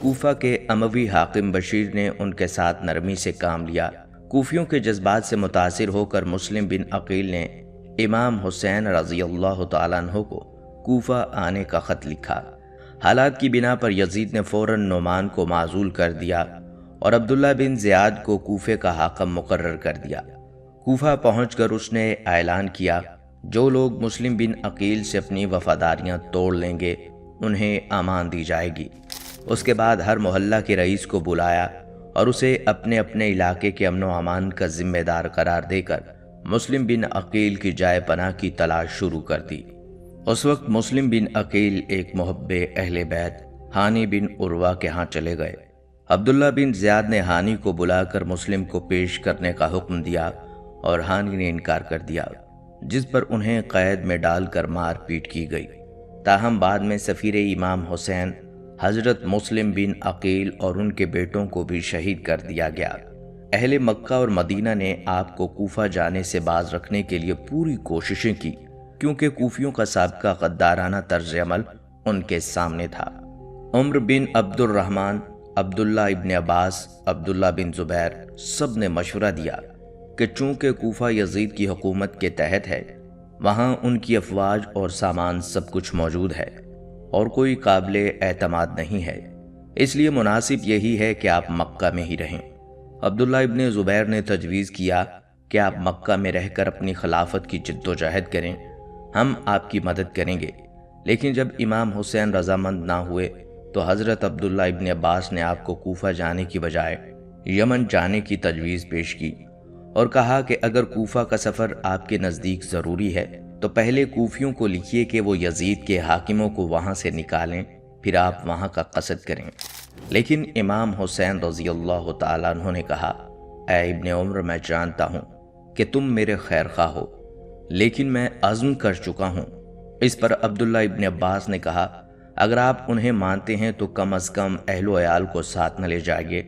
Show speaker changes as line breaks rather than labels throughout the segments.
کوفہ کے اموی حاکم بشیر نے ان کے ساتھ نرمی سے کام لیا۔ کوفیوں کے جذبات سے متاثر ہو کر مسلم بن عقیل نے امام حسین رضی اللہ تعالیٰ عنہ کو کوفہ آنے کا خط لکھا۔ حالات کی بنا پر یزید نے فوراً نعمان کو معزول کر دیا اور عبداللہ بن زیاد کو کوفے کا حاکم مقرر کر دیا۔ کوفہ پہنچ کر اس نے اعلان کیا، جو لوگ مسلم بن عقیل سے اپنی وفاداریاں توڑ لیں گے انہیں امان دی جائے گی۔ اس کے بعد ہر محلہ کے رئیس کو بلایا اور اسے اپنے اپنے علاقے کے امن و امان کا ذمہ دار قرار دے کر مسلم بن عقیل کی جائے پناہ کی تلاش شروع کر دی۔ اس وقت مسلم بن عقیل ایک محب اہل بیت ہانی بن عروہ کے ہاں چلے گئے۔ عبداللہ بن زیاد نے ہانی کو بلا کر مسلم کو پیش کرنے کا حکم دیا اور ہانی نے انکار کر دیا، جس پر انہیں قید میں ڈال کر مار پیٹ کی گئی۔ تاہم بعد میں سفیر امام حسین حضرت مسلم بن عقیل اور ان کے بیٹوں کو بھی شہید کر دیا گیا۔ اہل مکہ اور مدینہ نے آپ کو کوفہ جانے سے باز رکھنے کے لیے پوری کوششیں کی، کیونکہ کوفیوں کا سابقہ غدارانہ طرز عمل ان کے سامنے تھا۔ عمر بن عبد الرحمن، عبداللہ ابن عباس، عبداللہ بن زبیر سب نے مشورہ دیا کہ چونکہ کوفہ یزید کی حکومت کے تحت ہے، وہاں ان کی افواج اور سامان سب کچھ موجود ہے اور کوئی قابل اعتماد نہیں ہے، اس لیے مناسب یہی ہے کہ آپ مکہ میں ہی رہیں۔ عبداللہ ابن زبیر نے تجویز کیا کہ آپ مکہ میں رہ کر اپنی خلافت کی جد و جہد کریں، ہم آپ کی مدد کریں گے۔ لیکن جب امام حسین رضامند نہ ہوئے تو حضرت عبداللہ ابن عباس نے آپ کو کوفہ جانے کی بجائے یمن جانے کی تجویز پیش کی اور کہا کہ اگر کوفہ کا سفر آپ کے نزدیک ضروری ہے تو پہلے کوفیوں کو لکھیے کہ وہ یزید کے حاکموں کو وہاں سے نکالیں، پھر آپ وہاں کا قصد کریں۔ لیکن امام حسین رضی اللہ تعالیٰ عنہ نے کہا، اے ابن عمر، میں جانتا ہوں کہ تم میرے خیر خواہ ہو، لیکن میں عزم کر چکا ہوں۔ اس پر عبداللہ ابن عباس نے کہا، اگر آپ انہیں مانتے ہیں تو کم از کم اہل و عیال کو ساتھ نہ لے جائیے،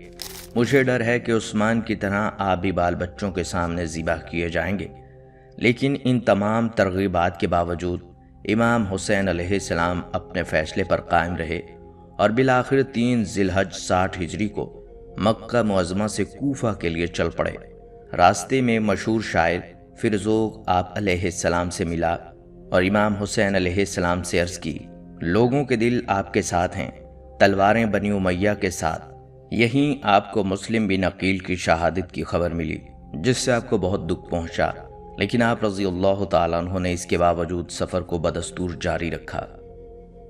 مجھے ڈر ہے کہ عثمان کی طرح آپ بھی بال بچوں کے سامنے ذبح کیے جائیں گے۔ لیکن ان تمام ترغیبات کے باوجود امام حسین علیہ السلام اپنے فیصلے پر قائم رہے اور بالآخر 3 ذی الحج 60 ہجری کو مکہ معظمہ سے کوفہ کے لیے چل پڑے۔ راستے میں مشہور شاعر فرزوق آپ علیہ السلام سے ملا اور امام حسین علیہ السلام سے عرض کی، لوگوں کے دل آپ کے ساتھ ہیں، تلواریں بنی امیہ کے ساتھ۔ یہیں آپ کو مسلم بن عقیل کی شہادت کی خبر ملی، جس سے آپ کو بہت دکھ پہنچا، لیکن آپ رضی اللہ تعالیٰ عنہ نے اس کے باوجود سفر کو بدستور جاری رکھا۔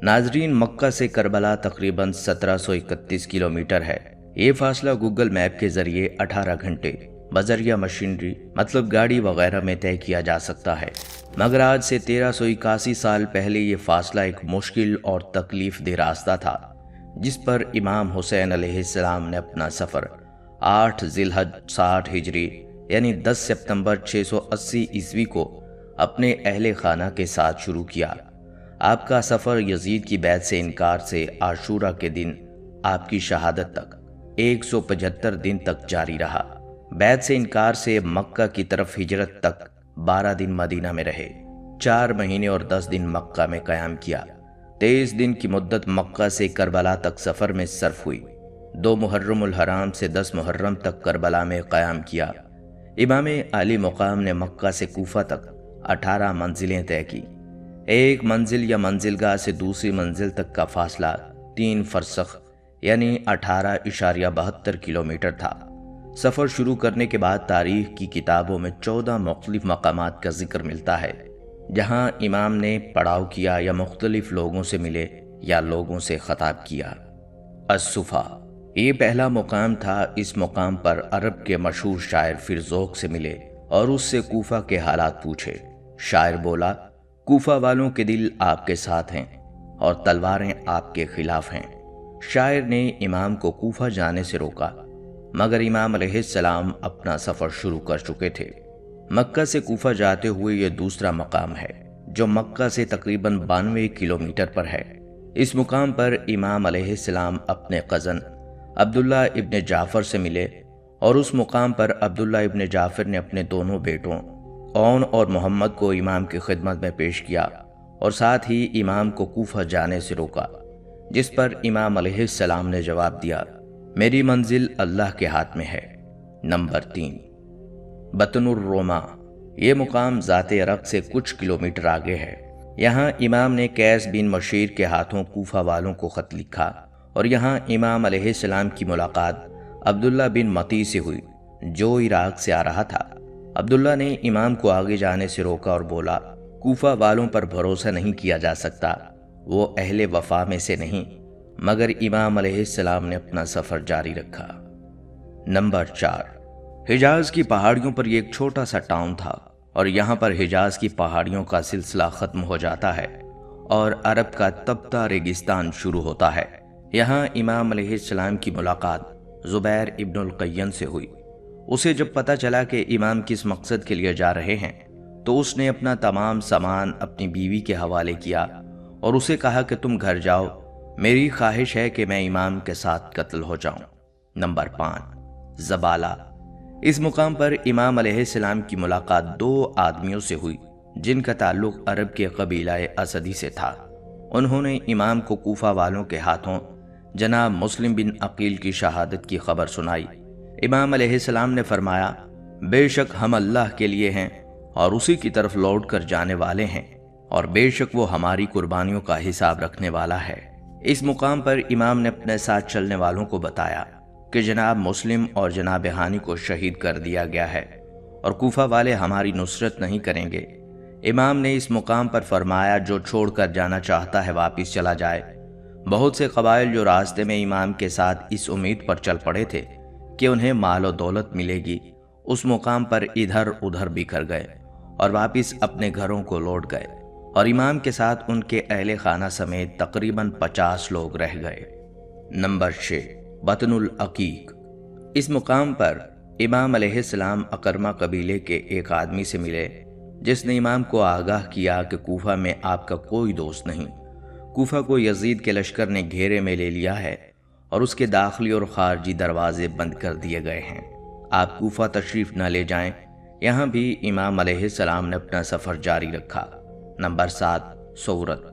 ناظرین، مکہ سے کربلا تقریباً 1731 کلومیٹر ہے۔ یہ فاصلہ گوگل میپ کے ذریعے 18 گھنٹے بذریعہ مشینری مطلب گاڑی وغیرہ میں طے کیا جا سکتا ہے، مگر آج سے 1381 سال پہلے یہ فاصلہ ایک مشکل اور تکلیف دہ راستہ تھا، جس پر امام حسین علیہ السلام نے اپنا سفر 8 ذی الحج 60 ہجری یعنی 10 سپتمبر 680 عیسوی کو اپنے اہل خانہ کے ساتھ شروع کیا۔ آپ کا سفر یزید کی بیعت سے انکار سے عاشورہ کے دن آپ کی شہادت تک 175 دن تک جاری رہا۔ بیعت سے انکار سے مکہ کی طرف ہجرت تک 12 دن مدینہ میں رہے، 4 مہینے اور 10 دن مکہ میں قیام کیا۔ 23 دن کی مدت مکہ سے کربلا تک سفر میں صرف ہوئی۔ 2 محرم الحرام سے 10 محرم تک کربلا میں قیام کیا۔ امام علی مقام نے مکہ سے کوفہ تک 18 منزلیں طے کی۔ ایک منزل یا منزلگاہ سے دوسری منزل تک کا فاصلہ 3 فرسخ یعنی 18.72 کلومیٹر تھا۔ سفر شروع کرنے کے بعد تاریخ کی کتابوں میں 14 مختلف مقامات کا ذکر ملتا ہے جہاں امام نے پڑاؤ کیا یا مختلف لوگوں سے ملے یا لوگوں سے خطاب کیا۔ الصفا یہ پہلا مقام تھا۔ اس مقام پر عرب کے مشہور شاعر فرزوق سے ملے اور اس سے کوفہ کے حالات پوچھے۔ شاعر بولا، کوفہ والوں کے دل آپ کے ساتھ ہیں اور تلواریں آپ کے خلاف ہیں۔ شاعر نے امام کو کوفہ جانے سے روکا، مگر امام علیہ السلام اپنا سفر شروع کر چکے تھے۔ مکہ سے کوفہ جاتے ہوئے یہ دوسرا مقام ہے جو مکہ سے تقریباً 92 کلومیٹر پر ہے۔ اس مقام پر امام علیہ السلام اپنے قزن عبداللہ ابن جعفر سے ملے اور اس مقام پر عبداللہ ابن جعفر نے اپنے دونوں بیٹوں اون اور محمد کو امام کی خدمت میں پیش کیا اور ساتھ ہی امام کو کوفہ جانے سے روکا۔ جس پر امام علیہ السلام نے جواب دیا، میری منزل اللہ کے ہاتھ میں ہے۔ نمبر 3، بطن الروما۔ یہ مقام ذات عرق سے کچھ کلومیٹر آگے ہے۔ یہاں امام نے قیس بن مشیر کے ہاتھوں کوفہ والوں کو خط لکھا، اور یہاں امام علیہ السلام کی ملاقات عبداللہ بن مطی سے ہوئی جو عراق سے آ رہا تھا۔ عبداللہ نے امام کو آگے جانے سے روکا اور بولا، کوفہ والوں پر بھروسہ نہیں کیا جا سکتا، وہ اہل وفا میں سے نہیں۔ مگر امام علیہ السلام نے اپنا سفر جاری رکھا۔ نمبر 4، حجاز کی پہاڑیوں پر یہ ایک چھوٹا سا ٹاؤن تھا، اور یہاں پر حجاز کی پہاڑیوں کا سلسلہ ختم ہو جاتا ہے اور عرب کا تپتا ریگستان شروع ہوتا ہے۔ یہاں امام علیہ السلام کی ملاقات زبیر ابن القین سے ہوئی۔ اسے جب پتہ چلا کہ امام کس مقصد کے لیے جا رہے ہیں تو اس نے اپنا تمام سامان اپنی بیوی کے حوالے کیا اور اسے کہا کہ تم گھر جاؤ، میری خواہش ہے کہ میں امام کے ساتھ قتل ہو جاؤں۔ نمبر 5، زبالہ۔ اس مقام پر امام علیہ السلام کی ملاقات 2 آدمیوں سے ہوئی جن کا تعلق عرب کے قبیلہ اسدی سے تھا۔ انہوں نے امام کو کوفہ والوں کے ہاتھوں جناب مسلم بن عقیل کی شہادت کی خبر سنائی۔ امام علیہ السلام نے فرمایا، بے شک ہم اللہ کے لیے ہیں اور اسی کی طرف لوٹ کر جانے والے ہیں، اور بے شک وہ ہماری قربانیوں کا حساب رکھنے والا ہے۔ اس مقام پر امام نے اپنے ساتھ چلنے والوں کو بتایا کہ جناب مسلم اور جناب ہانی کو شہید کر دیا گیا ہے اور کوفہ والے ہماری نصرت نہیں کریں گے۔ امام نے اس مقام پر فرمایا، جو چھوڑ کر جانا چاہتا ہے واپس چلا جائے۔ بہت سے قبائل جو راستے میں امام کے ساتھ اس امید پر چل پڑے تھے کہ انہیں مال و دولت ملے گی، اس مقام پر ادھر ادھر بکھر گئے اور واپس اپنے گھروں کو لوٹ گئے، اور امام کے ساتھ ان کے اہل خانہ سمیت تقریباً 50 لوگ رہ گئے۔ نمبر 6، بطن العقیق۔ اس مقام پر امام علیہ السلام اکرمہ قبیلے کے ایک آدمی سے ملے جس نے امام کو آگاہ کیا کہ کوفہ میں آپ کا کوئی دوست نہیں۔ کوفہ کو یزید کے لشکر نے گھیرے میں لے لیا ہے اور اس کے داخلی اور خارجی دروازے بند کر دیے گئے ہیں، آپ کوفہ تشریف نہ لے جائیں۔ یہاں بھی امام علیہ السلام نے اپنا سفر جاری رکھا۔ نمبر 7، صورت۔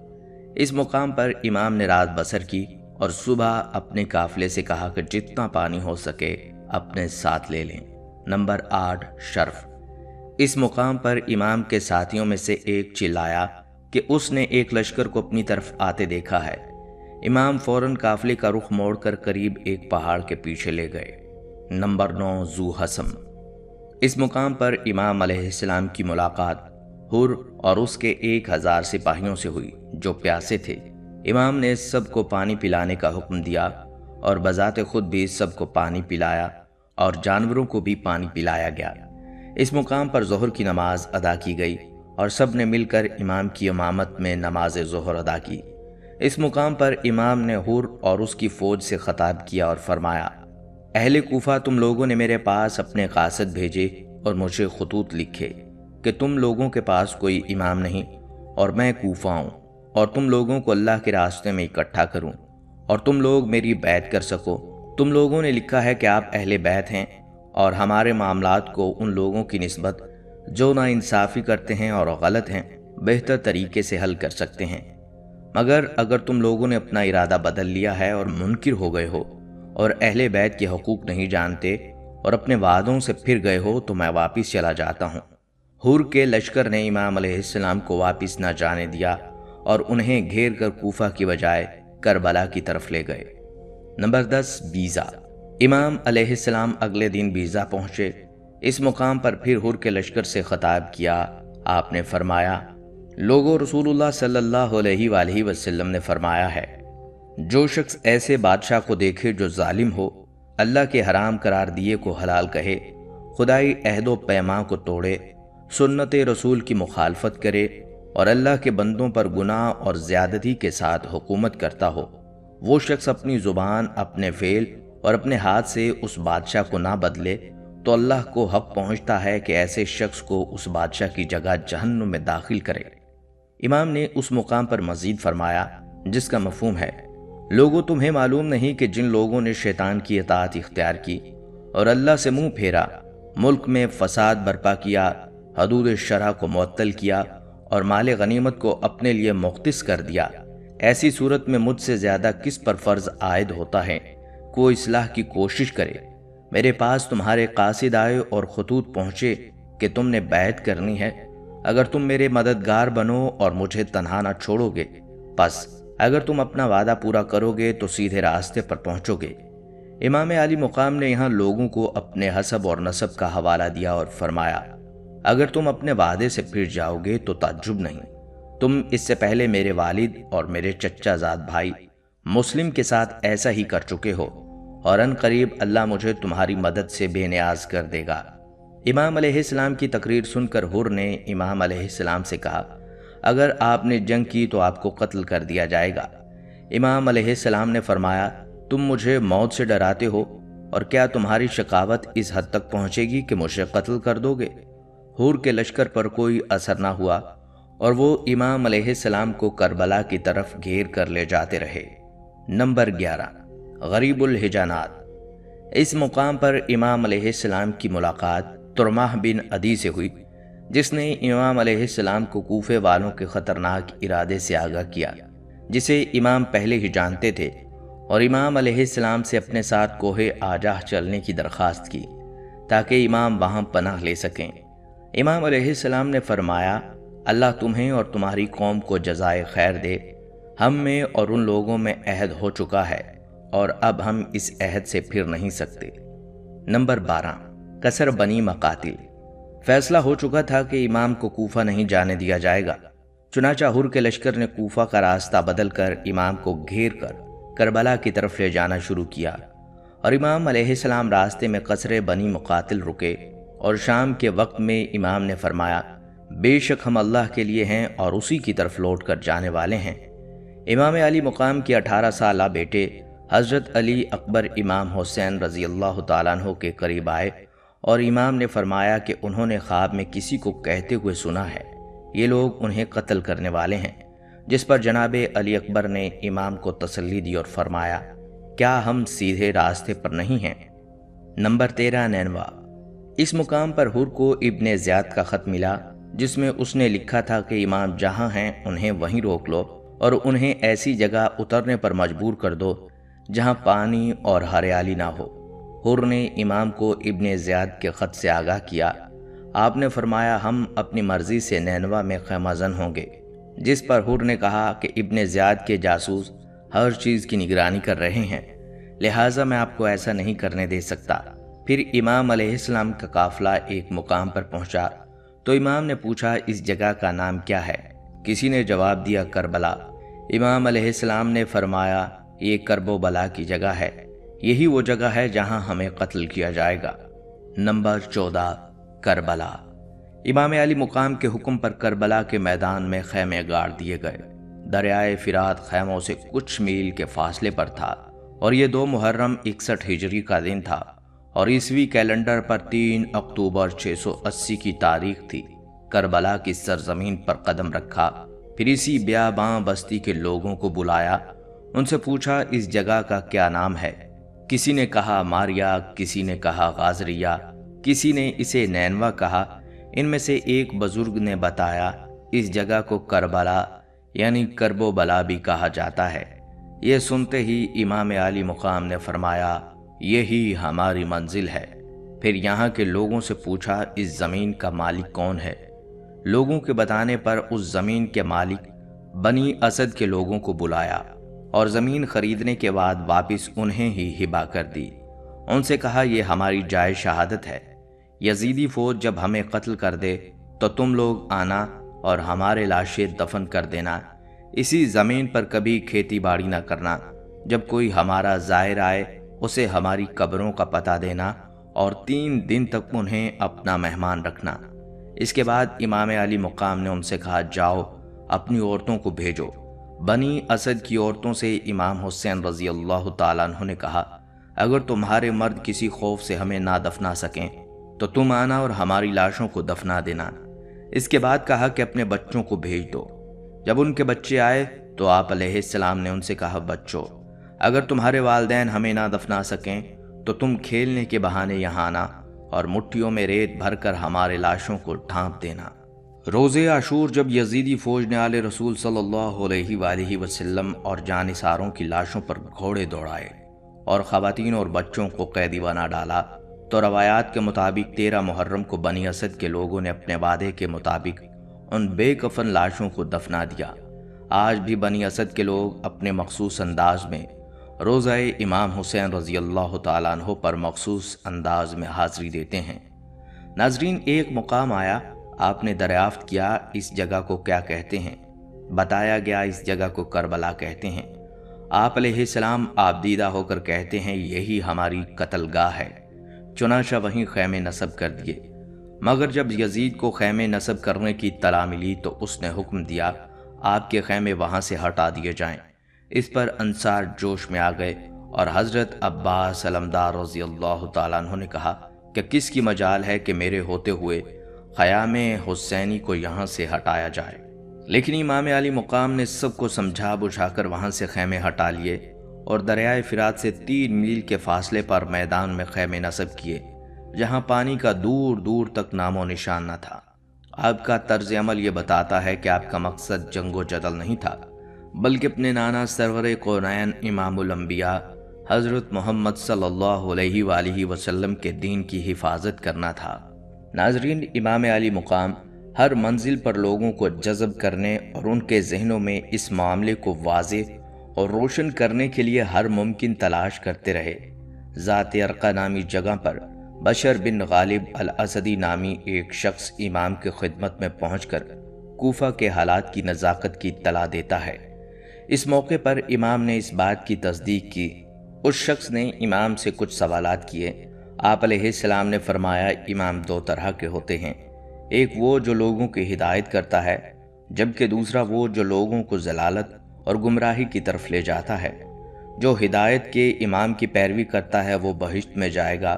اس مقام پر امام نے رات بسر کی اور صبح اپنے قافلے سے کہا کہ جتنا پانی ہو سکے اپنے ساتھ لے لیں۔ نمبر 8، شرف۔ اس مقام پر امام کے ساتھیوں میں سے ایک چلایا کہ اس نے ایک لشکر کو اپنی طرف آتے دیکھا ہے۔ امام فوراً قافلے کا رخ موڑ کر قریب ایک پہاڑ کے پیچھے لے گئے۔ نمبر 9، ذو حسم۔ اس مقام پر امام علیہ السلام کی ملاقات حر اور اس کے 1000 سپاہیوں سے ہوئی جو پیاسے تھے۔ امام نے سب کو پانی پلانے کا حکم دیا اور بذات خود بھی سب کو پانی پلایا اور جانوروں کو بھی پانی پلایا گیا۔ اس مقام پر ظہر کی نماز ادا کی گئی اور سب نے مل کر امام کی امامت میں نماز ظہر ادا کی۔ اس مقام پر امام نے حر اور اس کی فوج سے خطاب کیا اور فرمایا، اہل کوفہ، تم لوگوں نے میرے پاس اپنے قاصد بھیجے اور مجھے خطوط لکھے کہ تم لوگوں کے پاس کوئی امام نہیں اور میں کوفہ ہوں اور تم لوگوں کو اللہ کے راستے میں اکٹھا کروں اور تم لوگ میری بیعت کر سکو۔ تم لوگوں نے لکھا ہے کہ آپ اہل بیت ہیں اور ہمارے معاملات کو ان لوگوں کی نسبت جو نا انصافی کرتے ہیں اور غلط ہیں بہتر طریقے سے حل کر سکتے ہیں، مگر اگر تم لوگوں نے اپنا ارادہ بدل لیا ہے اور منکر ہو گئے ہو اور اہل بیت کے حقوق نہیں جانتے اور اپنے وعدوں سے پھر گئے ہو تو میں واپس چلا جاتا ہوں۔ حر کے لشکر نے امام علیہ السلام کو واپس نہ جانے دیا اور انہیں گھیر کر کوفہ کی بجائے کربلا کی طرف لے گئے۔ نمبر 10، بیزا۔ امام علیہ السلام اگلے دن بیزا پہنچے۔ اس مقام پر پھر حر کے لشکر سے خطاب کیا۔ آپ نے فرمایا، لوگو، رسول اللہ صلی اللہ علیہ وآلہ وسلم نے فرمایا ہے، جو شخص ایسے بادشاہ کو دیکھے جو ظالم ہو، اللہ کے حرام قرار دیے کو حلال کہے، خدائی عہد و پیمان کو توڑے، سنت رسول کی مخالفت کرے اور اللہ کے بندوں پر گناہ اور زیادتی کے ساتھ حکومت کرتا ہو، وہ شخص اپنی زبان، اپنے فعل اور اپنے ہاتھ سے اس بادشاہ کو نہ بدلے تو اللہ کو حق پہنچتا ہے کہ ایسے شخص کو اس بادشاہ کی جگہ جہنم میں داخل کرے۔ امام نے اس مقام پر مزید فرمایا جس کا مفہوم ہے، لوگوں، تمہیں معلوم نہیں کہ جن لوگوں نے شیطان کی اطاعت اختیار کی اور اللہ سے منہ پھیرا، ملک میں فساد برپا کیا، حدود شرع کو معطل کیا اور مال غنیمت کو اپنے لیے مختص کر دیا، ایسی صورت میں مجھ سے زیادہ کس پر فرض عائد ہوتا ہے کہ وہ اصلاح کی کوشش کرے؟ میرے پاس تمہارے قاصد آئے اور خطوط پہنچے کہ تم نے بیعت کرنی ہے۔ اگر تم میرے مددگار بنو اور مجھے تنہا نہ چھوڑو گے، پس اگر تم اپنا وعدہ پورا کرو گے تو سیدھے راستے پر پہنچو گے۔ امام علی مقام نے یہاں لوگوں کو اپنے حسب اور نسب کا حوالہ دیا اور فرمایا، اگر تم اپنے وعدے سے پھر جاؤ گے تو تعجب نہیں، تم اس سے پہلے میرے والد اور میرے چچا زاد بھائی مسلم کے ساتھ ایسا ہی کر چکے ہو، اور ان قریب اللہ مجھے تمہاری مدد سے بے نیاز کر دے گا۔ امام علیہ السلام کی تقریر سن کر حر نے امام علیہ السلام سے کہا، اگر آپ نے جنگ کی تو آپ کو قتل کر دیا جائے گا۔ امام علیہ السلام نے فرمایا، تم مجھے موت سے ڈراتے ہو، اور کیا تمہاری شقاوت اس حد تک پہنچے گی کہ مجھے قتل کر دو گے؟ حور کے لشکر پر کوئی اثر نہ ہوا اور وہ امام علیہ السلام کو کربلا کی طرف گھیر کر لے جاتے رہے۔ نمبر 11، غریب الحجانات۔ اس مقام پر امام علیہ السلام کی ملاقات ترماح بن عدی سے ہوئی، جس نے امام علیہ السلام کو کوفے والوں کے خطرناک ارادے سے آگاہ کیا، جسے امام پہلے ہی جانتے تھے، اور امام علیہ السلام سے اپنے ساتھ کوہ آجاہ چلنے کی درخواست کی تاکہ امام وہاں پناہ لے سکیں۔ امام علیہ السلام نے فرمایا، اللہ تمہیں اور تمہاری قوم کو جزائے خیر دے، ہم میں اور ان لوگوں میں عہد ہو چکا ہے اور اب ہم اس عہد سے پھر نہیں سکتے۔ نمبر 12، کسر بنی مقاتل۔ فیصلہ ہو چکا تھا کہ امام کو کوفہ نہیں جانے دیا جائے گا، چنانچہ حر کے لشکر نے کوفہ کا راستہ بدل کر امام کو گھیر کر کربلا کی طرف لے جانا شروع کیا، اور امام علیہ السلام راستے میں قصر بنی مقاتل رکے، اور شام کے وقت میں امام نے فرمایا، بے شک ہم اللہ کے لیے ہیں اور اسی کی طرف لوٹ کر جانے والے ہیں۔ امام علی مقام کے 18 سالہ بیٹے حضرت علی اکبر امام حسین رضی اللہ تعالیٰ عنہ کے قریب آئے، اور امام نے فرمایا کہ انہوں نے خواب میں کسی کو کہتے ہوئے سنا ہے، یہ لوگ انہیں قتل کرنے والے ہیں، جس پر جناب علی اکبر نے امام کو تسلی دی اور فرمایا، کیا ہم سیدھے راستے پر نہیں ہیں؟ نمبر 13، نینوا۔ اس مقام پر حر کو ابن زیاد کا خط ملا، جس میں اس نے لکھا تھا کہ امام جہاں ہیں انہیں وہیں روک لو اور انہیں ایسی جگہ اترنے پر مجبور کر دو جہاں پانی اور ہریالی نہ ہو۔ حر نے امام کو ابن زیاد کے خط سے آگاہ کیا۔ آپ نے فرمایا، ہم اپنی مرضی سے نینوا میں خیمہ زن ہوں گے، جس پر حر نے کہا کہ ابن زیاد کے جاسوس ہر چیز کی نگرانی کر رہے ہیں، لہٰذا میں آپ کو ایسا نہیں کرنے دے سکتا۔ پھر امام علیہ السلام کا قافلہ ایک مقام پر پہنچا تو امام نے پوچھا، اس جگہ کا نام کیا ہے؟ کسی نے جواب دیا، کربلا۔ امام علیہ السلام نے فرمایا، یہ کرب و بلا کی جگہ ہے، یہی وہ جگہ ہے جہاں ہمیں قتل کیا جائے گا۔ نمبر 14، کربلا۔ امام علی مقام کے حکم پر کربلا کے میدان میں خیمے گاڑ دیے گئے۔ دریائے فرات خیموں سے کچھ میل کے فاصلے پر تھا، اور یہ 2 محرم 61 ہجری کا دن تھا، اور عیسوی کیلنڈر پر 3 اکتوبر 680 کی تاریخ تھی۔ کربلا کی سرزمین پر قدم رکھا، پھر اسی بیاباں بستی کے لوگوں کو بلایا، ان سے پوچھا، اس جگہ کا کیا نام ہے؟ کسی نے کہا ماریا، کسی نے کہا غازریہ، کسی نے اسے نینوا کہا۔ ان میں سے ایک بزرگ نے بتایا، اس جگہ کو کربلا یعنی کرب و بلا بھی کہا جاتا ہے۔ یہ سنتے ہی امام علی مقام نے فرمایا، یہی ہماری منزل ہے۔ پھر یہاں کے لوگوں سے پوچھا، اس زمین کا مالک کون ہے؟ لوگوں کے بتانے پر اس زمین کے مالک بنی اسد کے لوگوں کو بلایا، اور زمین خریدنے کے بعد واپس انہیں ہی ہبہ کر دی۔ ان سے کہا، یہ ہماری جائے شہادت ہے، یزیدی فوج جب ہمیں قتل کر دے تو تم لوگ آنا اور ہمارے لاشیں دفن کر دینا، اسی زمین پر کبھی کھیتی باڑی نہ کرنا، جب کوئی ہمارا زائر آئے اسے ہماری قبروں کا پتہ دینا، اور 3 دن تک انہیں اپنا مہمان رکھنا۔ اس کے بعد امام علی مقام نے ان سے کہا، جاؤ اپنی عورتوں کو بھیجو۔ بنی اسد کی عورتوں سے امام حسین رضی اللہ تعالیٰ عنہ نے کہا، اگر تمہارے مرد کسی خوف سے ہمیں نہ دفنا سکیں تو تم آنا اور ہماری لاشوں کو دفنا دینا۔ اس کے بعد کہا کہ اپنے بچوں کو بھیج دو۔ جب ان کے بچے آئے تو آپ علیہ السلام نے ان سے کہا، بچوں، اگر تمہارے والدین ہمیں نہ دفنا سکیں تو تم کھیلنے کے بہانے یہاں آنا اور مٹھیوں میں ریت بھر کر ہمارے لاشوں کو ڈھانپ دینا۔ روز عاشور جب یزیدی فوج نے آل رسول صلی اللہ علیہ وآلہ وسلم اور جانثاروں کی لاشوں پر گھوڑے دوڑائے اور خواتین اور بچوں کو قیدی بنا ڈالا، تو روایات کے مطابق 13 محرم کو بنی اسد کے لوگوں نے اپنے وعدے کے مطابق ان بے کفن لاشوں کو دفنا دیا۔ آج بھی بنی اسد کے لوگ اپنے مخصوص انداز میں روزہ امام حسین رضی اللہ تعالیٰ عنہ پر مخصوص انداز میں حاضری دیتے ہیں۔ ناظرین، ایک مقام آیا، آپ نے دریافت کیا اس جگہ کو کیا کہتے ہیں؟ بتایا گیا اس جگہ کو کربلا کہتے ہیں۔ آپ علیہ السلام آپ دیدہ ہو کر کہتے ہیں یہی ہماری قتل گاہ ہے، چنانچہ وہیں خیمے نصب کر دیے۔ مگر جب یزید کو خیمے نصب کرنے کی اطلاع ملی تو اس نے حکم دیا آپ کے خیمے وہاں سے ہٹا دیے جائیں۔ اس پر انصار جوش میں آ گئے اور حضرت عباس علمدار رضی اللہ تعالیٰ عنہ نے کہا کہ کس کی مجال ہے کہ میرے ہوتے ہوئے خیام حسینی کو یہاں سے ہٹایا جائے۔ لیکن امام علی مقام نے سب کو سمجھا بجھا کر وہاں سے خیمے ہٹا لیے اور دریائے فرات سے 3 میل کے فاصلے پر میدان میں خیمے نصب کیے، جہاں پانی کا دور دور تک نام و نشان نہ تھا۔ آپ کا طرز عمل یہ بتاتا ہے کہ آپ کا مقصد جنگ و جدل نہیں تھا، بلکہ اپنے نانا سرور کونین امام الانبیاء حضرت محمد صلی اللہ علیہ وآلہ وسلم کے دین کی حفاظت کرنا تھا۔ ناظرین، امام علی مقام ہر منزل پر لوگوں کو جذب کرنے اور ان کے ذہنوں میں اس معاملے کو واضح اور روشن کرنے کے لیے ہر ممکن تلاش کرتے رہے۔ ذات ارقہ نامی جگہ پر بشر بن غالب الاسدی نامی ایک شخص امام کی خدمت میں پہنچ کر کوفہ کے حالات کی نزاکت کی اطلاع دیتا ہے۔ اس موقع پر امام نے اس بات کی تصدیق کی۔ اس شخص نے امام سے کچھ سوالات کیے۔ آپ علیہ السلام نے فرمایا امام 2 طرح کے ہوتے ہیں، ایک وہ جو لوگوں کی ہدایت کرتا ہے، جبکہ دوسرا وہ جو لوگوں کو ضلالت اور گمراہی کی طرف لے جاتا ہے۔ جو ہدایت کے امام کی پیروی کرتا ہے وہ بہشت میں جائے گا،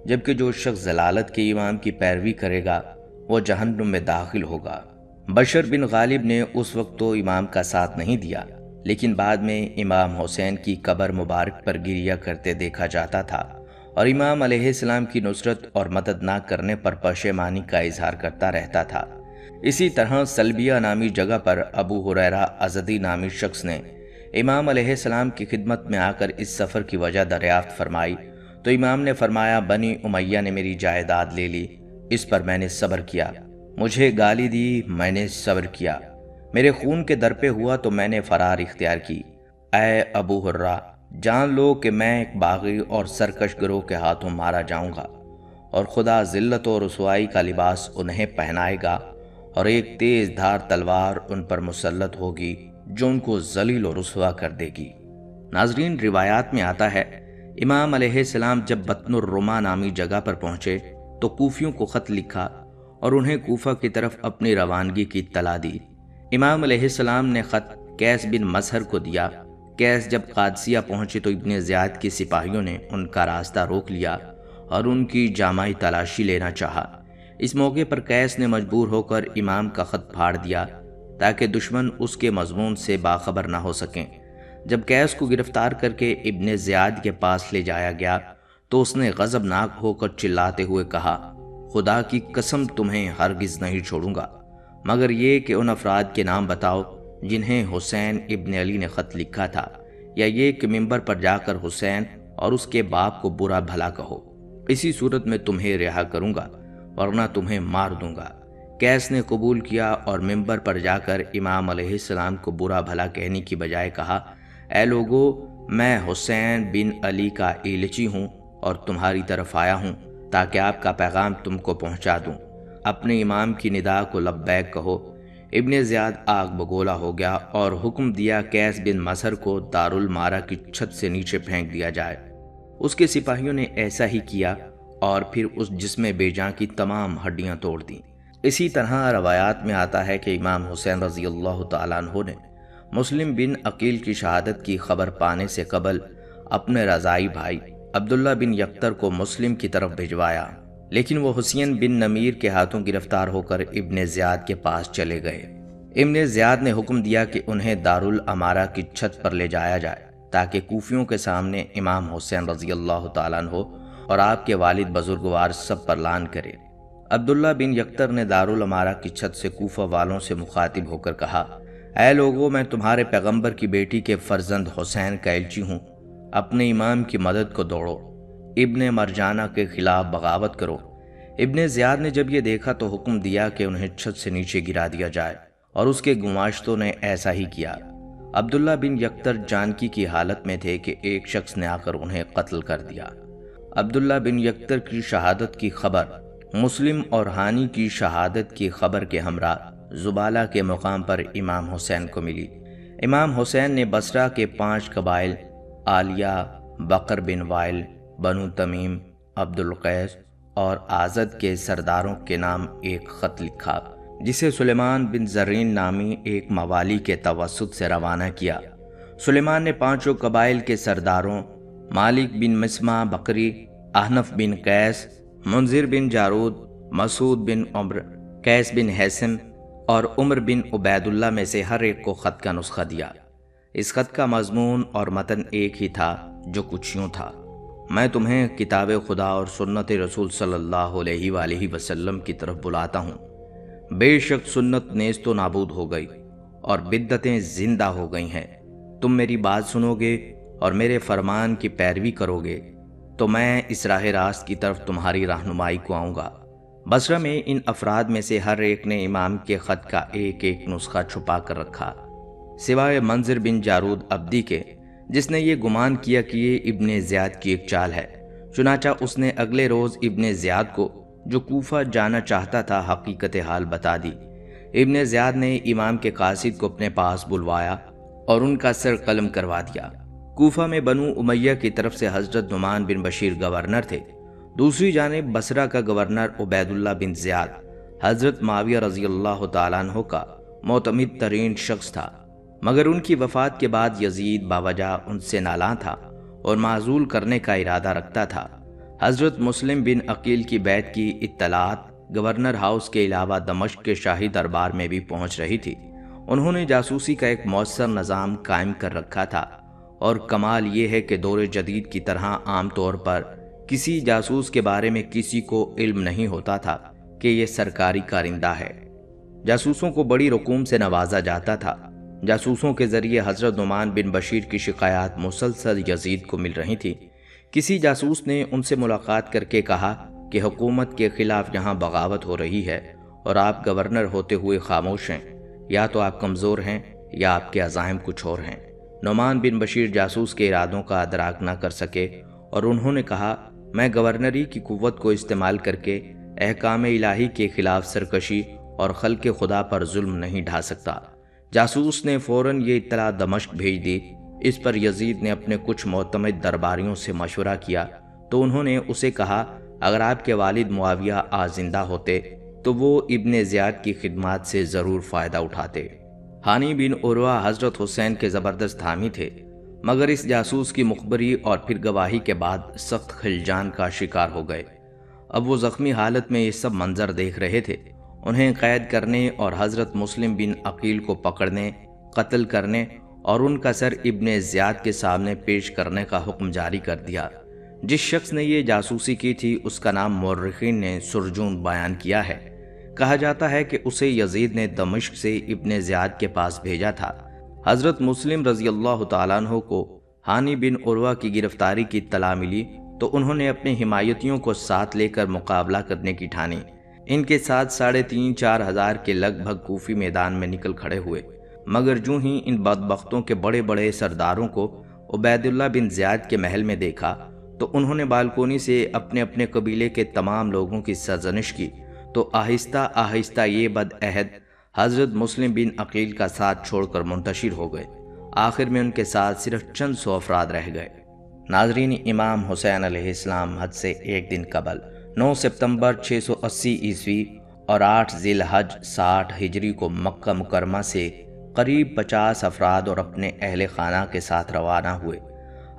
جبکہ جو شخص ضلالت کے امام کی پیروی کرے گا وہ جہنم میں داخل ہوگا۔ بشر بن غالب نے اس وقت تو امام کا ساتھ نہیں دیا، لیکن بعد میں امام حسین کی قبر مبارک پر گریہ کرتے دیکھا جاتا تھا اور امام علیہ السلام کی نصرت اور مدد نہ کرنے پر پشیمانی کا اظہار کرتا رہتا تھا۔ اسی طرح سلبیہ نامی جگہ پر ابو ہریرہ ازدی نامی شخص نے امام علیہ السلام کی خدمت میں آ کر اس سفر کی وجہ دریافت فرمائی تو امام نے فرمایا بنی امیہ نے میری جائیداد لے لی، اس پر میں نے صبر کیا، مجھے گالی دی، میں نے صبر کیا، میرے خون کے در پہ ہوا تو میں نے فرار اختیار کی۔ اے ابو ہرہ، جان لو کہ میں ایک باغی اور سرکش گروہ کے ہاتھوں مارا جاؤں گا، اور خدا ذلت و رسوائی کا لباس انہیں پہنائے گا اور ایک تیز دھار تلوار ان پر مسلط ہوگی جو ان کو ذلیل و رسوا کر دے گی۔ ناظرین، روایات میں آتا ہے امام علیہ السلام جب بطن الرما نامی جگہ پر پہنچے تو کوفیوں کو خط لکھا اور انہیں کوفہ کی طرف اپنی روانگی کی اطلاع دی۔ امام علیہ السلام نے خط قیس بن مظہر کو دیا۔ قیس جب قادسیہ پہنچے تو ابن زیاد کے سپاہیوں نے ان کا راستہ روک لیا اور ان کی جامعی تلاشی لینا چاہا۔ اس موقع پر قیس نے مجبور ہو کر امام کا خط پھاڑ دیا تاکہ دشمن اس کے مضمون سے باخبر نہ ہو سکیں۔ جب قیس کو گرفتار کر کے ابن زیاد کے پاس لے جایا گیا تو اس نے غضبناک ہو کر چلاتے ہوئے کہا، خدا کی قسم تمہیں ہرگز نہیں چھوڑوں گا مگر یہ کہ ان افراد کے نام بتاؤ جنہیں حسین ابن علی نے خط لکھا تھا، یا یہ کہ منبر پر جا کر حسین اور اس کے باپ کو برا بھلا کہو، اسی صورت میں تمہیں رہا کروں گا ورنہ تمہیں مار دوں گا۔ قیس نے قبول کیا اور منبر پر جا کر امام علیہ السلام کو برا بھلا کہنے کی بجائے کہا، اے لوگو، میں حسین بن علی کا ایلچی ہوں اور تمہاری طرف آیا ہوں تاکہ آپ کا پیغام تم کو پہنچا دوں، اپنے امام کی ندا کو لبیک کہو۔ ابن زیاد آگ بگولا ہو گیا اور حکم دیا قیس بن مظہر کو دارالمارا کی چھت سے نیچے پھینک دیا جائے۔ اس کے سپاہیوں نے ایسا ہی کیا اور پھر اس جسم بے جان کی تمام ہڈیاں توڑ دیں۔ اسی طرح روایات میں آتا ہے کہ امام حسین رضی اللہ تعالیٰ عنہ نے مسلم بن عقیل کی شہادت کی خبر پانے سے قبل اپنے رضائی بھائی عبداللہ بن یقتر کو مسلم کی طرف بھجوایا، لیکن وہ حسین بن نمیر کے ہاتھوں گرفتار ہو کر ابن زیاد کے پاس چلے گئے۔ ابن زیاد نے حکم دیا کہ انہیں دارالامارہ کی چھت پر لے جایا جائے تاکہ کوفیوں کے سامنے امام حسین رضی اللہ تعالیٰ عنہ اور آپ کے والد بزرگوار سب پر لعن کرے۔ عبداللہ بن یکتر نے دارالامارہ کی چھت سے کوفہ والوں سے مخاطب ہو کر کہا، اے لوگو، میں تمہارے پیغمبر کی بیٹی کے فرزند حسین کا ایلچی ہوں، اپنے امام کی مدد کو دوڑو، ابن مرجانہ کے خلاف بغاوت کرو۔ ابن زیاد نے جب یہ دیکھا تو حکم دیا کہ انہیں چھت سے نیچے گرا دیا جائے، اور اس کے گماشتوں نے ایسا ہی کیا۔ عبداللہ بن یکتر جانکی کی حالت میں تھے کہ ایک شخص نے آ کر انہیں قتل کر دیا۔ عبداللہ بن یکتر کی شہادت کی خبر مسلم اور ہانی کی شہادت کی خبر کے ہمراہ زبالہ کے مقام پر امام حسین کو ملی۔ امام حسین نے بصرہ کے 5 قبائل عالیہ، بکر بن وائل، بنو تمیم، عبد القیس اور آزد کے سرداروں کے نام ایک خط لکھا، جسے سلیمان بن زرین نامی ایک موالی کے توسط سے روانہ کیا۔ سلیمان نے 5 قبائل کے سرداروں مالک بن مسمع بکری، احنف بن قیس، منذر بن جارود، مسعود بن عمر، قیس بن حیثم اور عمر بن عبید اللہ میں سے ہر ایک کو خط کا نسخہ دیا۔ اس خط کا مضمون اور متن ایک ہی تھا، جو کچھ یوں تھا: میں تمہیں کتاب خدا اور سنت رسول صلی اللہ علیہ وآلہ وسلم کی طرف بلاتا ہوں۔ بے شک سنت نیست و نابود ہو گئی اور بدعتیں زندہ ہو گئی ہیں۔ تم میری بات سنو گے اور میرے فرمان کی پیروی کرو گے تو میں اس راہ راست کی طرف تمہاری رہنمائی کو آؤں گا۔ بصرہ میں ان افراد میں سے ہر ایک نے امام کے خط کا ایک ایک نسخہ چھپا کر رکھا، سوائے منذر بن جارود عبدی کے، جس نے یہ گمان کیا کہ یہ ابن زیاد کی ایک چال ہے۔ چنانچہ اس نے اگلے روز ابن زیاد کو، جو کوفہ جانا چاہتا تھا، حقیقت حال بتا دی۔ ابن زیاد نے امام کے قاصد کو اپنے پاس بلوایا اور ان کا سر قلم کروا دیا۔ کوفہ میں بنو امیہ کی طرف سے حضرت نعمان بن بشیر گورنر تھے، دوسری جانب بصرہ کا گورنر عبید اللہ بن زیاد حضرت معاویہ رضی اللہ تعالیٰ عنہ کا معتمد ترین شخص تھا، مگر ان کی وفات کے بعد یزید باوجہ ان سے نالاں تھا اور معزول کرنے کا ارادہ رکھتا تھا۔ حضرت مسلم بن عقیل کی بیعت کی اطلاعات گورنر ہاؤس کے علاوہ دمشق کے شاہی دربار میں بھی پہنچ رہی تھی۔ انہوں نے جاسوسی کا ایک مؤثر نظام قائم کر رکھا تھا، اور کمال یہ ہے کہ دور جدید کی طرح عام طور پر کسی جاسوس کے بارے میں کسی کو علم نہیں ہوتا تھا کہ یہ سرکاری کارندہ ہے۔ جاسوسوں کو بڑی رقوم سے نوازا جاتا تھا۔ جاسوسوں کے ذریعے حضرت نعمان بن بشیر کی شکایات مسلسل یزید کو مل رہی تھی۔ کسی جاسوس نے ان سے ملاقات کر کے کہا کہ حکومت کے خلاف یہاں بغاوت ہو رہی ہے اور آپ گورنر ہوتے ہوئے خاموش ہیں، یا تو آپ کمزور ہیں یا آپ کے عزائم کچھ اور ہیں۔ نعمان بن بشیر جاسوس کے ارادوں کا ادراک نہ کر سکے اور انہوں نے کہا، میں گورنری کی قوت کو استعمال کر کے احکام الہی کے خلاف سرکشی اور خلق خدا پر ظلم نہیں ڈھا سکتا۔ جاسوس نے فوراً یہ اطلاع دمشق بھیج دی۔ اس پر یزید نے اپنے کچھ معتمد درباریوں سے مشورہ کیا تو انہوں نے اسے کہا، اگر آپ کے والد معاویہ آج زندہ ہوتے تو وہ ابن زیاد کی خدمات سے ضرور فائدہ اٹھاتے۔ ہانی بن عروہ حضرت حسین کے زبردست حامی تھے، مگر اس جاسوس کی مخبری اور پھر گواہی کے بعد سخت خلجان کا شکار ہو گئے۔ اب وہ زخمی حالت میں یہ سب منظر دیکھ رہے تھے۔ انہیں قید کرنے اور حضرت مسلم بن عقیل کو پکڑنے، قتل کرنے اور ان کا سر ابن زیاد کے سامنے پیش کرنے کا حکم جاری کر دیا۔ جس شخص نے یہ جاسوسی کی تھی اس کا نام مورخین نے سرجون بیان کیا ہے۔ کہا جاتا ہے کہ اسے یزید نے دمشق سے ابن زیاد کے پاس بھیجا تھا۔ حضرت مسلم رضی اللہ تعالیٰ عنہ کو ہانی بن عروہ کی گرفتاری کی اطلاع ملی تو انہوں نے اپنے حمایتیوں کو ساتھ لے کر مقابلہ کرنے کی ٹھانی۔ ان کے ساتھ 3,500-4 ہزار کے لگ بھگ کوفی میدان میں نکل کھڑے ہوئے، مگر جو ہی ان بدبختوں کے بڑے بڑے سرداروں کو عبید اللہ بن زیاد کے محل میں دیکھا تو انہوں نے بالکونی سے اپنے اپنے قبیلے کے تمام لوگوں کی سرزنش کی، تو آہستہ آہستہ یہ بد عہد حضرت مسلم بن عقیل کا ساتھ چھوڑ کر منتشر ہو گئے۔ آخر میں ان کے ساتھ صرف چند 100 افراد رہ گئے۔ ناظرین، امام حسین علیہ السلام حج سے ایک دن قبل 9 ستمبر 680 عیسوی اور 8 ذی الحج 60 ہجری کو مکہ مکرمہ سے قریب 50 افراد اور اپنے اہل خانہ کے ساتھ روانہ ہوئے۔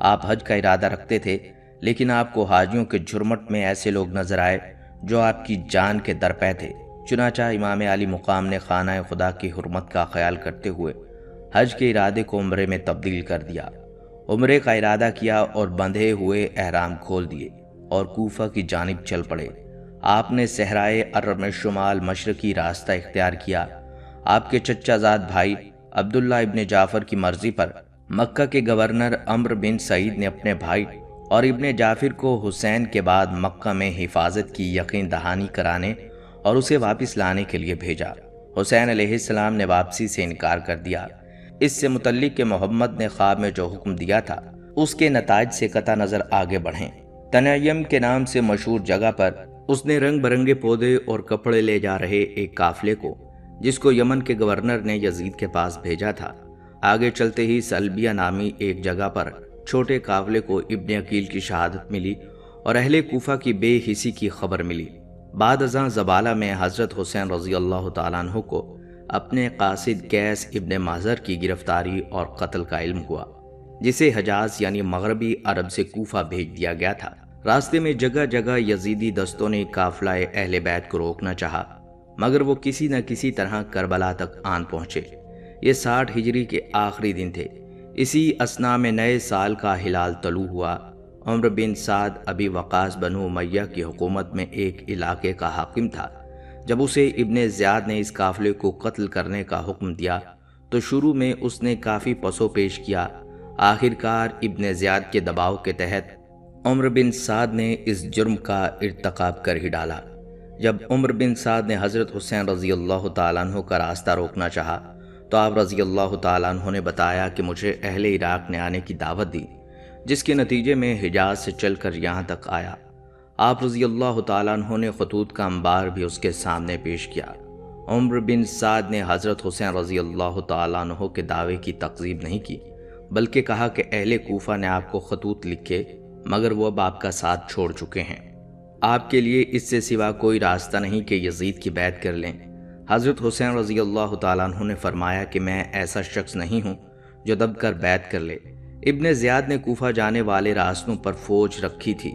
آپ حج کا ارادہ رکھتے تھے، لیکن آپ کو حاجیوں کے جھرمٹ میں ایسے لوگ نظر آئے جو آپ کی جان کے درپے تھے۔ چنانچہ امام علی مقام نے خانہ خدا کی حرمت کا خیال کرتے ہوئے حج کے ارادے کو عمرے میں تبدیل کر دیا۔ عمرے کا ارادہ کیا اور بندھے ہوئے احرام کھول دیے اور کوفہ کی جانب چل پڑے۔ آپ نے صحرائے عرب میں شمال مشرقی راستہ اختیار کیا۔ آپ کے چچا زاد بھائی عبداللہ ابن جعفر کی مرضی پر مکہ کے گورنر عمرو بن سعید نے اپنے بھائی اور ابن جعفر کو حسین کے بعد مکہ میں حفاظت کی یقین دہانی کرانے اور اسے واپس لانے کے لیے بھیجا۔ حسین علیہ السلام نے واپسی سے انکار کر دیا۔ اس سے متعلق کہ محمد نے خواب میں جو حکم دیا تھا اس کے نتائج سے قطع نظر آگے بڑھیں۔ تنعیم کے نام سے مشہور جگہ پر اس نے رنگ برنگے پودے اور کپڑے لے جا رہے ایک قافلے کو، جس کو یمن کے گورنر نے یزید کے پاس بھیجا تھا، آگے چلتے ہی سلبیہ نامی ایک جگہ پر چھوٹے قافلے کو ابن عقیل کی شہادت ملی اور اہل کوفہ کی بے حسی کی خبر ملی۔ بعد ازاں زبالہ میں حضرت حسین رضی اللہ تعالیٰ عنہ کو اپنے قاصد قیس ابن محضر کی گرفتاری اور قتل کا علم ہوا، جسے حجاز یعنی مغربی عرب سے کوفہ بھیج دیا گیا تھا۔ راستے میں جگہ جگہ یزیدی دستوں نے قافلہ اہل بیت کو روکنا چاہا، مگر وہ کسی نہ کسی طرح کربلا تک آن پہنچے۔ یہ 60 ہجری کے آخری دن تھے۔ اسی اثناء میں نئے سال کا ہلال طلوع ہوا۔ عمرو بن سعد ابی وقاص بنو امیہ کی حکومت میں ایک علاقے کا حاکم تھا۔ جب اسے ابن زیاد نے اس قافلے کو قتل کرنے کا حکم دیا تو شروع میں اس نے کافی پسو پیش کیا۔ آخرکار ابن زیاد کے دباؤ کے تحت عمرو بن سعد نے اس جرم کا ارتکاب کر ہی ڈالا۔ جب عمرو بن سعد نے حضرت حسین رضی اللہ تعالیٰ عنہ کا راستہ روکنا چاہا تو آپ رضی اللہ تعالیٰ عنہ نے بتایا کہ مجھے اہل عراق نے آنے کی دعوت دی، جس کے نتیجے میں حجاز سے چل کر یہاں تک آیا۔ آپ رضی اللہ تعالیٰ عنہ نے خطوط کا انبار بھی اس کے سامنے پیش کیا۔ عمرو بن سعد نے حضرت حسین رضی اللہ تعالیٰ عنہ کے دعوے کی تکذیب نہیں کی، بلکہ کہا کہ اہل کوفہ نے آپ کو خطوط لکھے مگر وہ اب آپ کا ساتھ چھوڑ چکے ہیں۔ آپ کے لیے اس سے سوا کوئی راستہ نہیں کہ یزید کی بیعت کر لیں۔ حضرت حسین رضی اللہ تعالیٰ عنہ نے فرمایا کہ میں ایسا شخص نہیں ہوں جو دب کر بیعت کر لے۔ ابن زیاد نے کوفہ جانے والے راستوں پر فوج رکھی تھی۔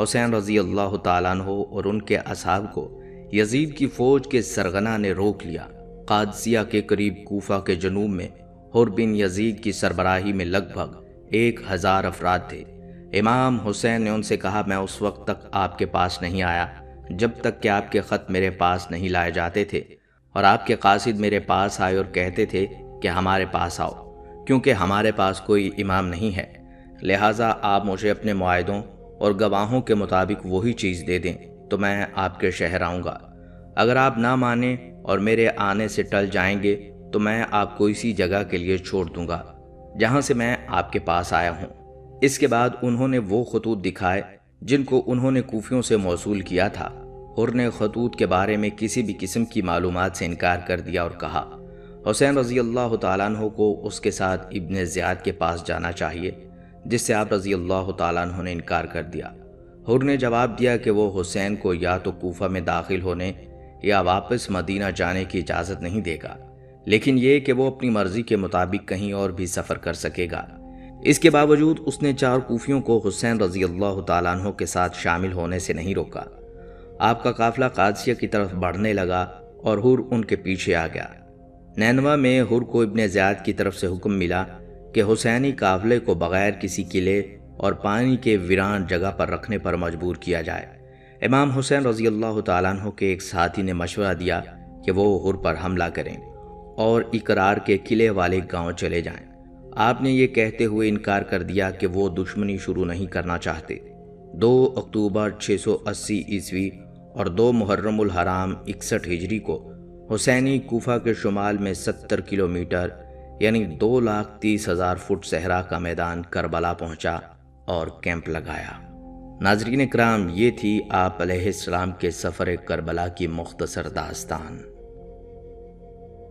حسین رضی اللہ تعالیٰ عنہ اور ان کے اصحاب کو یزید کی فوج کے سرغنہ نے روک لیا۔ قادسیہ کے قریب کوفہ کے جنوب میں حر بن یزید کی سربراہی میں لگ بھگ 1000 افراد تھے۔ امام حسین نے ان سے کہا میں اس وقت تک آپ کے پاس نہیں آیا جب تک کہ آپ کے خط میرے پاس نہیں لائے جاتے تھے، اور آپ کے قاصد میرے پاس آئے اور کہتے تھے کہ ہمارے پاس آؤ، کیونکہ ہمارے پاس کوئی امام نہیں ہے، لہٰذا آپ مجھے اپنے معاہدوں اور گواہوں کے مطابق وہی چیز دے دیں تو میں آپ کے شہر آؤں گا۔ اگر آپ نہ مانیں اور میرے آنے سے ٹل جائیں گے تو میں آپ کو اسی جگہ کے لیے چھوڑ دوں گا جہاں سے میں آپ کے پاس آیا ہوں۔ اس کے بعد انہوں نے وہ خطوط دکھائے جن کو انہوں نے کوفیوں سے موصول کیا تھا۔ حر نے خطوط کے بارے میں کسی بھی قسم کی معلومات سے انکار کر دیا اور کہا حسین رضی اللہ تعالیٰ عنہ کو اس کے ساتھ ابن زیاد کے پاس جانا چاہیے، جس سے آپ رضی اللہ تعالیٰ عنہ نے انکار کر دیا۔ حر نے جواب دیا کہ وہ حسین کو یا تو کوفہ میں داخل ہونے یا واپس مدینہ جانے کی اجازت نہیں دے گا، لیکن یہ کہ وہ اپنی مرضی کے مطابق کہیں اور بھی سفر کر سکے گا۔ اس کے باوجود اس نے 4 کوفیوں کو حسین رضی اللہ تعالیٰ عنہ کے ساتھ شامل ہونے سے نہیں روکا۔ آپ کا قافلہ قادسیہ کی طرف بڑھنے لگا اور حر ان کے پیچھے آ گیا۔ نینوا میں حر کو ابن زیاد کی طرف سے حکم ملا کہ حسینی قافلے کو بغیر کسی قلعے اور پانی کے ویران جگہ پر رکھنے پر مجبور کیا جائے۔ امام حسین رضی اللہ تعالیٰ عنہ کے ایک ساتھی نے مشورہ دیا کہ وہ حر پر حملہ کریں اور اقرار کے قلعے والے گاؤں چلے جائیں۔ آپ نے یہ کہتے ہوئے انکار کر دیا کہ وہ دشمنی شروع نہیں کرنا چاہتے۔ 2 اکتوبر 680 عیسوی اور 2 محرم الحرام 61 ہجری کو حسینی کوفہ کے شمال میں 70 کلومیٹر یعنی 2,30,000 فٹ صحرا کا میدان کربلا پہنچا اور کیمپ لگایا۔ ناظرین کرام، یہ تھی آپ علیہ السلام کے سفر کربلا کی مختصر داستان۔